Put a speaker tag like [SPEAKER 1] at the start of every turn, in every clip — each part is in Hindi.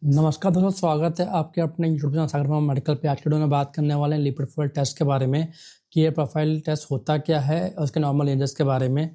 [SPEAKER 1] नमस्कार दोस्तों, स्वागत है आपके अपने यूट्यूब चैनल सागर फार्मा मेडिकल पे। आज के वीडियो में बात करने वाले हैं लिपिड प्रोफाइल टेस्ट के बारे में कि ये प्रोफाइल टेस्ट होता क्या है और उसके नॉर्मल रेंजेस के बारे में।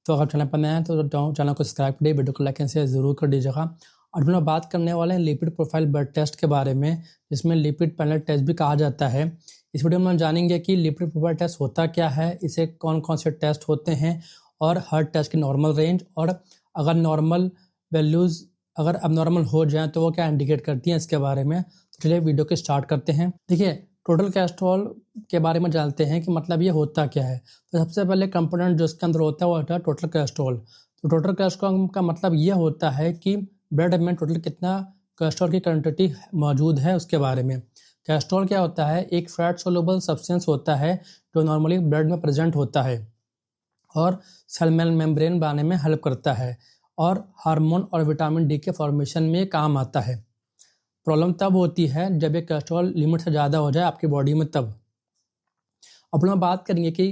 [SPEAKER 1] तो अगर चैनल पर नए हैं तो चैनल को सब्सक्राइब करिए, वीडियो को लाइक एंड शेयर जरूर कर दीजिएगा। और हम बात करने वाले हैं लिपिड प्रोफाइल ब्लड टेस्ट के बारे में, जिसमें लिपिड पैनल टेस्ट भी कहा जाता है। इस वीडियो में हम जानेंगे कि लिपिड प्रोफाइल टेस्ट होता क्या है, इसे कौन कौन से टेस्ट होते हैं और हर टेस्ट की नॉर्मल रेंज, और अगर नॉर्मल वैल्यूज़ अगर अबनॉर्मल हो जाए तो वो क्या इंडिकेट करती हैं, इसके बारे में। तो चलिए वीडियो को स्टार्ट करते हैं। देखिए, टोटल कोलेस्ट्रॉल के बारे में जानते हैं कि मतलब ये होता क्या है। तो सबसे पहले कंपोनेंट जो इसके अंदर होता है वो होता है टोटल कोलेस्ट्रॉल। तो टोटल कोलेस्ट्रॉल का मतलब ये होता है कि ब्लड में टोटल कितना कोलेस्ट्रॉल की क्वांटिटी मौजूद है उसके बारे में। कोलेस्ट्रॉल क्या होता है? एक फैट सोलुबल सब्सटेंस होता है जो नॉर्मली ब्लड में प्रेजेंट होता है और सेल मेम्ब्रेन बनाने में हेल्प करता है और हार्मोन और विटामिन डी के फॉर्मेशन में काम आता है। प्रॉब्लम तब होती है जब ये कोलेस्ट्रॉल लिमिट से ज़्यादा हो जाए आपकी बॉडी में, तब। अब हम बात करेंगे कि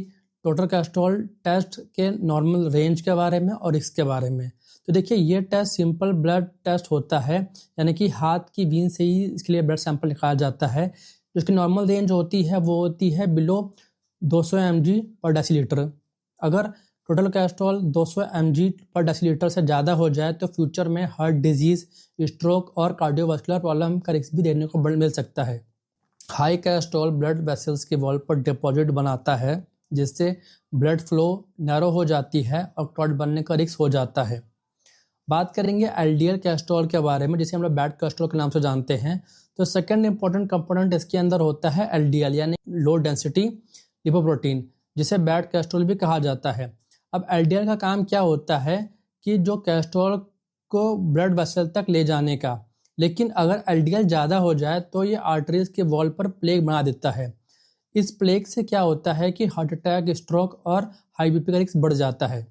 [SPEAKER 1] टोटल कोलेस्ट्रॉल टेस्ट के नॉर्मल रेंज के बारे में और इसके बारे में। तो देखिए, ये टेस्ट सिंपल ब्लड टेस्ट होता है, यानी कि हाथ की वीन से ही इसके लिए ब्लड सैंपल निकाला जाता है। जिसकी नॉर्मल रेंज होती है वो होती है बिलो 200 mg पर डेसीलीटर। अगर टोटल कोलेस्ट्रॉल 200 mg पर डेसीलीटर से ज़्यादा हो जाए तो फ्यूचर में हार्ट डिजीज़, स्ट्रोक और कार्डियोवास्कुलर प्रॉब्लम का रिस्क भी देखने को मिल सकता है। हाई कोलेस्ट्रॉल ब्लड वेसल्स के वॉल पर डिपॉजिट बनाता है, जिससे ब्लड फ्लो नैरो हो जाती है और क्लॉट बनने का रिस्क हो जाता है। बात करेंगे एलडीएल कोलेस्ट्रॉल के बारे में, जिसे हम लोग बैड कोलेस्ट्रॉल के नाम से जानते हैं। तो सेकंड इंपॉर्टेंट कंपोनेंट इसके अंदर होता है एलडीएल, यानी लो डेंसिटी लिपोप्रोटीन, जिसे बैड कोलेस्ट्रॉल भी कहा जाता है। अब एलडीएल का काम क्या होता है कि जो कोलेस्ट्रॉल को ब्लड वेसल तक ले जाने का, लेकिन अगर एलडीएल ज़्यादा हो जाए तो ये आर्टरीज के वॉल पर प्लेग बना देता है। इस प्लेग से क्या होता है कि हार्ट अटैक, स्ट्रोक और हाई बीपी का रिस्क बढ़ जाता है।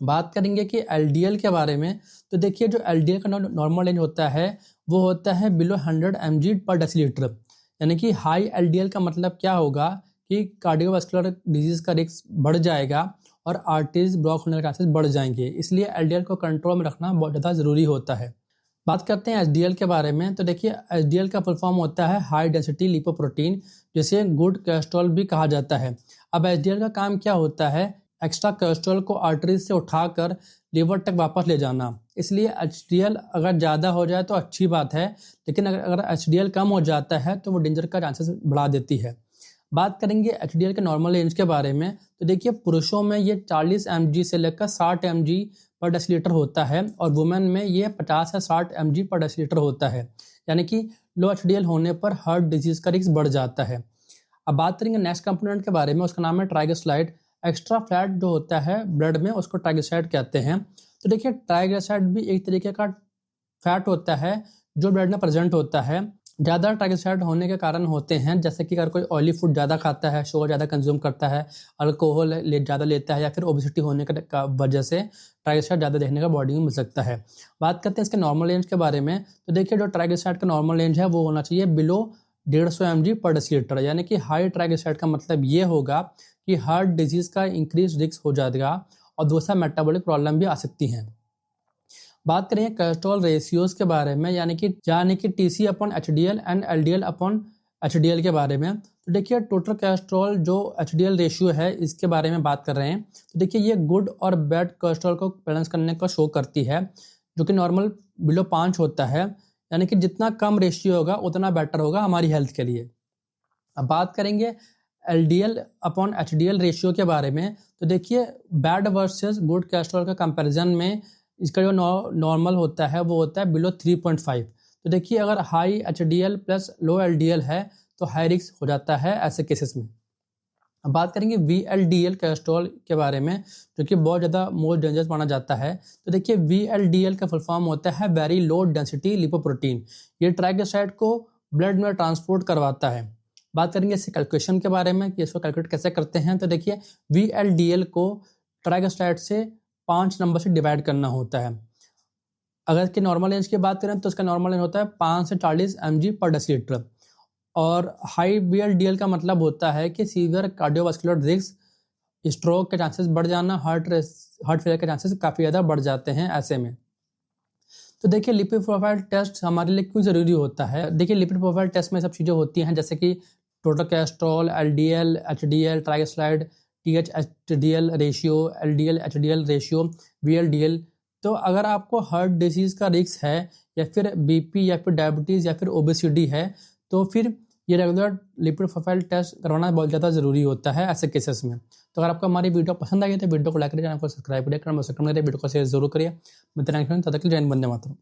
[SPEAKER 1] बात करेंगे कि एलडीएल के बारे में, तो देखिए, जो एलडीएल का नॉर्मल रेंज होता है वो होता है बिलो 100 mg पर डेसीलीटर। यानी कि हाई एलडीएल का मतलब क्या होगा कि कार्डियोवास्कुलर डिजीज़ का रिस्क बढ़ जाएगा और आर्टरीज ब्लॉक होने के चांसेस बढ़ जाएंगे। इसलिए एलडीएल को कंट्रोल में रखना बहुत ज़्यादा ज़रूरी होता है। बात करते हैं एचडीएल के बारे में। तो देखिए, एचडीएल का फुल फॉर्म होता है हाई डेंसिटी लिपोप्रोटीन, जिसे गुड कोलेस्ट्रॉल भी कहा जाता है। अब एचडीएल का काम क्या होता है? एक्स्ट्रा कोलेस्ट्रॉल को आर्टरीज से उठाकर लीवर तक वापस ले जाना। इसलिए एचडीएल अगर ज़्यादा हो जाए तो अच्छी बात है, लेकिन अगर एचडीएल कम हो जाता है तो वो डेंजर का चांसेस बढ़ा देती है। बात करेंगे एचडीएल के नॉर्मल रेंज के बारे में। तो देखिए, पुरुषों में ये 40 mg से लेकर 60 mg पर डेसीलीटर होता है और वुमेन में ये 50 से 60 mg पर डेसीलीटर होता है। यानी कि लो एचडीएल होने पर हार्ट डिजीज़ का रिस्क बढ़ जाता है। अब बात करेंगे नेक्स्ट कंपोनेंट के बारे में, उसका नाम है ट्राइग्लिसराइड। एक्स्ट्रा फैट जो होता है ब्लड में उसको ट्राइग्लिसराइड कहते हैं। तो देखिए, ट्राइग्लिसराइड भी एक तरीके का फैट होता है जो ब्लड में प्रेजेंट होता है। ज़्यादा ट्राइग्लिसराइड होने के कारण होते हैं, जैसे कि अगर कोई ऑयली फूड ज़्यादा खाता है, शुगर ज़्यादा कंज्यूम करता है, अल्कोहल ज़्यादा लेता है, या फिर ओबेसिटी होने का वजह से ट्राइग्लिसराइड ज़्यादा देखने का बॉडी में मिल सकता है। बात करते हैं इसके नॉर्मल रेंज के बारे में। तो देखिए, जो ट्राइग्लिसराइड का नॉर्मल रेंज है वो होना चाहिए बिलो 150 mg पर डेसीलीटर। यानी कि हाई ट्राइग्लिसराइड का मतलब ये होगा कि हार्ट डिजीज़ का इंक्रीज रिस्क हो जाएगा और दूसरा मेटाबॉलिक प्रॉब्लम भी आ सकती हैं। बात करेंगे कोलेस्ट्रॉल रेशियोज के बारे में, यानी कि TC upon HDL and LDL upon HDL के बारे में। तो देखिए, टोटल कोलेस्ट्रॉल जो एचडीएल रेशियो है इसके बारे में बात कर रहे हैं। तो देखिए, ये गुड और बैड कोलेस्ट्रॉल को बैलेंस करने का शो करती है, जो कि नॉर्मल बिलो 5 होता है। यानी कि जितना कम रेशियो होगा उतना बेटर होगा हमारी हेल्थ के लिए। अब बात करेंगे एलडीएल अपॉन एचडीएल रेशियो के बारे में। तो देखिए, बैड वर्सेस गुड कोलेस्ट्रॉल के कंपैरिजन में इसका जो नॉर्मल होता है वो होता है बिलो 3.5। तो देखिए, अगर high HDL plus low LDL है तो हाई रिस्क हो जाता है ऐसे केसेस में। अब बात करेंगे वीएलडीएल कोलेस्ट्रॉल के बारे में, जो कि बहुत ज़्यादा मोस्ट डेंजरस माना जाता है। तो देखिए, वीएलडीएल का फुल फॉर्म होता है वेरी लो डेंसिटी लिपोप्रोटीन। ये ट्राइग्लिसराइड को ब्लड में ट्रांसपोर्ट करवाता है। बात करेंगे इसके कैलकुलेशन के बारे में कि इसको कैलकुलेट कैसे करते हैं। तो देखिए, वीएलडीएल को ट्राइग्लिसराइड से 5 नंबर से डिवाइड करना होता है। अगर इसके नॉर्मल रेंज की बात करें तो इसका नॉर्मल रेंज होता है 5 से 40 mg पर डेसीलीटर। और हाई वीएलडीएल का मतलब होता है कि सीवियर कार्डियोवास्कुलर रिस्क, स्ट्रोक के चांसेस बढ़ जाना, हार्ट फेलियर के चांसेस काफ़ी ज़्यादा बढ़ जाते हैं ऐसे में। तो देखिए लिपिड प्रोफाइल टेस्ट हमारे लिए क्यों ज़रूरी होता है। देखिए लिपिड प्रोफाइल टेस्ट में सब चीज़ें होती हैं, जैसे कि total cholesterol, LDL, HDL, triglyceride, TC HDL ratio, LDL HDL ratio, VLDL. तो अगर आपको हार्ट डिसीज़ का रिस्क है या फिर बीपी या फिर डायबिटीज़ या फिर ओबेसिटी है, तो फिर ये रेगुलर लिपिड प्रोफाइल टेस्ट करवाना बहुत ज़्यादा ज़रूरी होता है ऐसे केसेस में। तो अगर आपको हमारी वीडियो पसंद आई है तो वीडियो को लाइक करिए, चैनल को सब्सक्राइब करिए, वीडियो को शेयर जरूर करिए। मित्र, तब तक के लिए जय हिंद, वंदे मातरम।